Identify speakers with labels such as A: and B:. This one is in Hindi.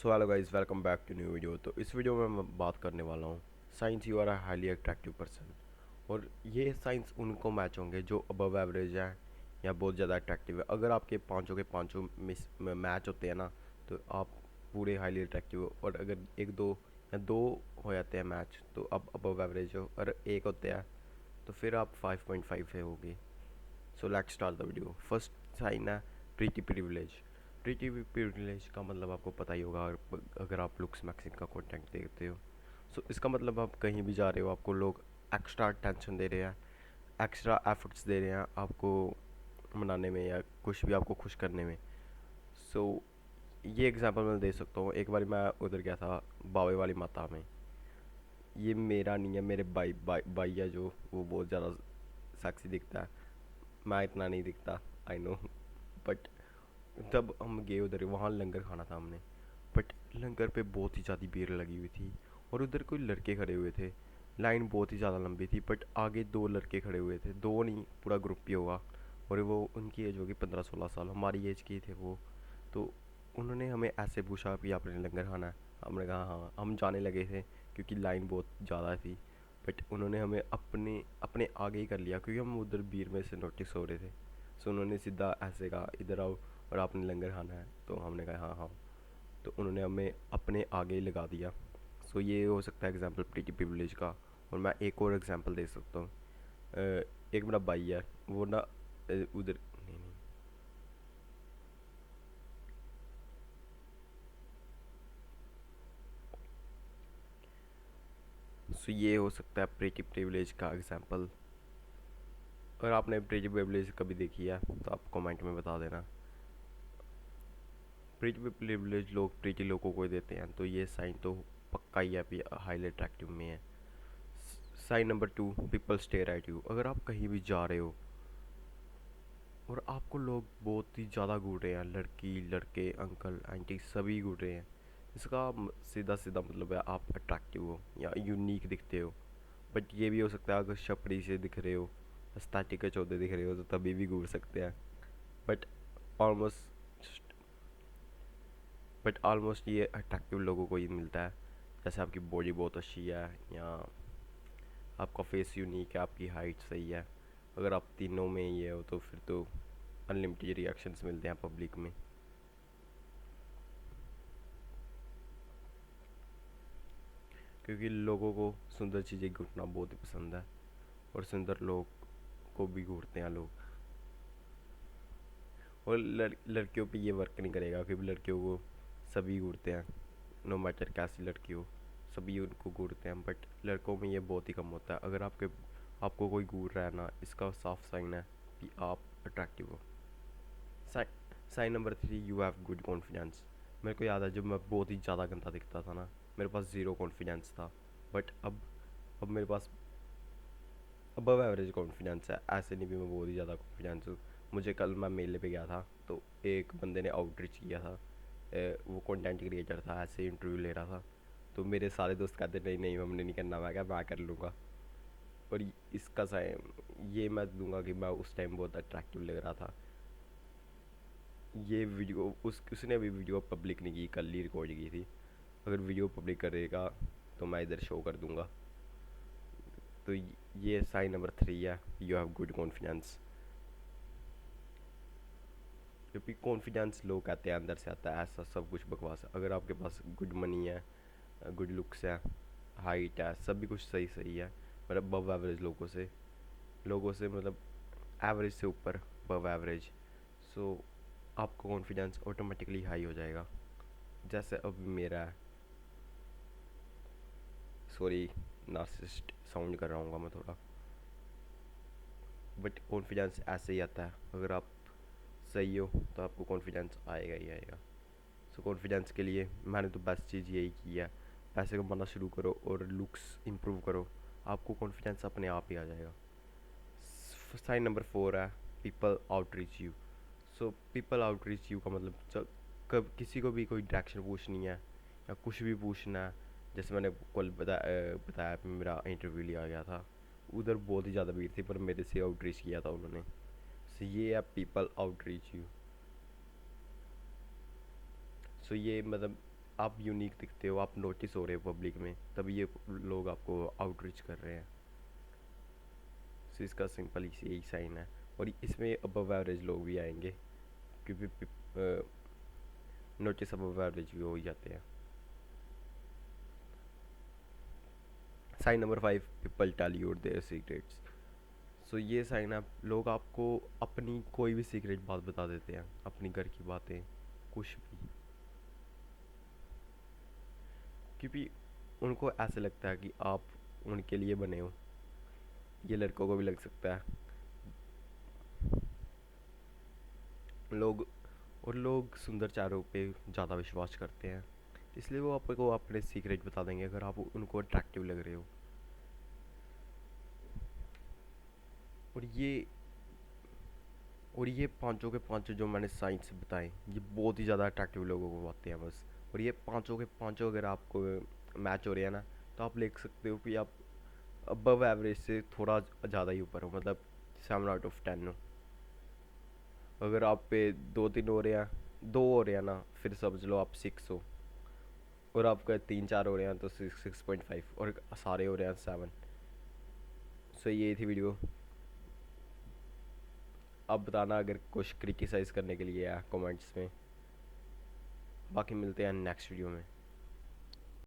A: So hello guys, welcome back to new video. तो इस वीडियो में मैं बात करने वाला हूँ signs you are a highly attractive person. और ये साइंस उनको मैच होंगे जो अबव एवरेज है या बहुत ज़्यादा अट्रैक्टिव है। अगर आपके पाँचों के पाँचों मैच होते हैं ना, तो आप पूरे हाईली अट्रैक्टिव हो। और अगर एक दो या दो हो जाते हैं मैच तो आप अबव एवरेज हो, और एक होते हैं तो फिर आप 5.5 पे होगे। So let's start the video. First sign है प्रीटी प्रिविलेज। प्रीटी प्रिविलेज का मतलब आपको पता ही होगा अगर आप लुक्स मैक्सिन का कंटेंट देखते हो। सो इसका मतलब आप कहीं भी जा रहे हो, आपको लोग एक्स्ट्रा टेंशन दे रहे हैं, एक्स्ट्रा एफर्ट्स दे रहे हैं आपको मनाने में या कुछ भी आपको खुश करने में। सो ये एग्जांपल मैं दे सकता हूँ। एक बार मैं उधर गया था बावे वाली माता में। ये मेरा नहीं है, मेरे भाई है जो, वो बहुत ज़्यादा सेक्सी दिखता है। मैं इतना नहीं दिखता, आई नो। बट जब हम गए उधर, वहाँ लंगर खाना था हमने। बट लंगर पे बहुत ही ज़्यादा भीड़ लगी हुई थी, और उधर कोई लड़के खड़े हुए थे। लाइन बहुत ही ज़्यादा लंबी थी, बट आगे दो लड़के खड़े हुए थे, दो नहीं पूरा ग्रुप ही होगा। और वो उनकी एज होगी 15-16 साल, हमारी एज की थे वो। तो उन्होंने हमें ऐसे पूछा कि आपने लंगर खाना है। हमने कहा हाँ। हम जाने लगे थे क्योंकि लाइन बहुत ज़्यादा थी। बट उन्होंने हमें अपने अपने आगे ही कर लिया क्योंकि हम उधर भीड़ में से नोटिस हो रहे थे। सो उन्होंने सीधा ऐसे कहा इधर आओ और आपने लंगर खाना है। तो हमने कहा हाँ हाँ। तो उन्होंने हमें अपने आगे ही लगा दिया। सो ये हो सकता है एग्जांपल प्रीटी प्रिविलेज का। और मैं एक और एग्जांपल दे सकता हूँ। एक मेरा भाई है, वो ना उधर नहीं नहीं। सो ये हो सकता है प्रीटी प्रिविलेज का एग्जांपल। अगर आपने प्रीटी प्रिविलेज कभी देखी है तो आप कमेंट में बता देना। प्रीटी प्रिविलेज लोग प्रीटी लोगों को ही देते हैं, तो ये साइन तो पक्का ही है हाईली अट्रैक्टिव में है। Sign number 2, people stare at you. अगर आप कहीं भी जा रहे हो और आपको लोग बहुत ही ज़्यादा घूर रहे हैं, लड़की लड़के अंकल आंटी सभी घूर रहे हैं, इसका सीधा सीधा मतलब है आप अट्रैक्टिव हो या यूनिक दिखते हो। बट ये भी हो सकता है अगर छपरी से दिख रहे हो, स्टैटिक के चौधे दिख रहे हो, तो तभी भी घूर सकते हैं। बट ऑलमोस्ट बट ऑलमोस्ट ये अट्रैक्टिव लोगों को ही मिलता है। जैसे आपकी बॉडी बहुत अच्छी है, या आपका फेस यूनिक है, आपकी हाइट सही है। अगर आप तीनों में ये हो तो फिर तो अनलिमिटेड रिएक्शंस मिलते हैं पब्लिक में। क्योंकि लोगों को सुंदर चीज़ें घूरना बहुत ही पसंद है, और सुंदर लोग को भी घूरते हैं लोग। और लड़कियों पे ये वर्क नहीं करेगा क्योंकि लड़कियों को सभी घूरते हैं, नो मैटर कैसी लड़की हो, सभी उनको घूरते हैं। बट लड़कों में ये बहुत ही कम होता है। अगर आपको कोई घूर रहा है ना, इसका साफ साइन है कि आप अट्रैक्टिव हो। Sign sign number 3, you have good confidence. मेरे को याद है जब मैं बहुत ही ज़्यादा गंदा दिखता था ना, मेरे पास ज़ीरो कॉन्फिडेंस था। बट अब मेरे पास अबव एवरेज कॉन्फिडेंस है। ऐसे नहीं भी मैं बहुत ही ज़्यादा कॉन्फिडेंस हूँ। मुझे कल मैं मेले पे गया था, तो एक बंदे ने आउटरीच किया था। वो कंटेंट क्रिएटर था, ऐसे इंटरव्यू ले रहा था। तो मेरे सारे दोस्त कहते नहीं नहीं हमने नहीं करना। मैं क्या, मैं कर लूँगा। और इसका साइन ये मैं दूंगा कि मैं उस टाइम बहुत अट्रैक्टिव लग रहा था। ये वीडियो उसने अभी वीडियो पब्लिक नहीं की, कल ही रिकॉर्ड की थी। अगर वीडियो पब्लिक करेगा तो मैं इधर शो कर दूंगा। तो ये साइन नंबर 3 है, यू हैव गुड कॉन्फिडेंस। क्योंकि कॉन्फिडेंस लोग कहते हैं अंदर से आता है, ऐसा सब कुछ बकवास है। अगर आपके पास गुड मनी है, गुड लुक्स है, हाइट है, सभी कुछ सही सही है, मतलब अबव एवरेज लोगों से मतलब एवरेज से ऊपर, अबव एवरेज। सो आपका कॉन्फिडेंस ऑटोमेटिकली हाई हो जाएगा, जैसे अब मेरा है। सॉरी, नार्सिसिस्ट साउंड कर रहा हूँ मैं थोड़ा। बट कॉन्फिडेंस ऐसे ही आता है, अगर आप सही हो तो आपको कॉन्फिडेंस आएगा ही आएगा। सो कॉन्फिडेंस के लिए मैंने तो बेस्ट चीज़ यही की है, पैसे कमाना शुरू करो और लुक्स इम्प्रूव करो, आपको कॉन्फिडेंस अपने आप ही आ जाएगा। साइन नंबर 4 है, people outreach you. So people outreach you का मतलब जब कब किसी को भी कोई डायरेक्शन पूछनी है या कुछ भी पूछना है। जैसे मैंने कल बताया मेरा इंटरव्यू लिया गया था, उधर बहुत ही ज़्यादा भीड़ थी पर मेरे से आउटरीच किया था उन्होंने। सो ये है पीपल आउटरीच यू। सो ये मतलब आप यूनिक दिखते हो, आप नोटिस हो रहे हो पब्लिक में, तभी ये लोग आपको आउटरीच कर रहे हैं। सो इसका सिंपल यही साइन है। और इसमें अबव एवरेज लोग भी आएंगे, क्योंकि नोटिस अबव एवरेज भी हो ही जाते हैं। Sign number 5, people tell you their secrets. So ये साइन है, लोग आपको अपनी कोई भी सीक्रेट बात बता देते हैं, अपनी घर की बातें, कुछ भी, क्योंकि उनको ऐसे लगता है कि आप उनके लिए बने हो। ये लड़कों को भी लग सकता है। लोग और लोग सुंदर चेहरों पे ज़्यादा विश्वास करते हैं, इसलिए वो आपको अपने सीक्रेट बता देंगे अगर आप उनको अट्रैक्टिव लग रहे हो। और ये और ये पांचों के पांचों जो मैंने साइंस बताए, ये बहुत ही ज़्यादा अट्रैक्टिव लोगों को आते हैं बस। और ये पांचों के पांचों अगर आपको मैच हो रहे हैं ना, तो आप लिख सकते हो कि आप अबव एवरेज से थोड़ा ज़्यादा ही ऊपर हो, मतलब 7 आउट ऑफ 10 हो। अगर आप पे 2-3 हो रहे हैं, 2 हो रहे हैं ना, फिर समझ लो आप 6 हो। और आपका 3-4 हो रहे हैं तो 6.5, और सारे हो रहे हैं 7। सो ये थी वीडियो। अब बताना अगर कुछ क्रिटिसाइज़ करने के लिए है कमेंट्स में। बाकी मिलते हैं नेक्स्ट वीडियो में।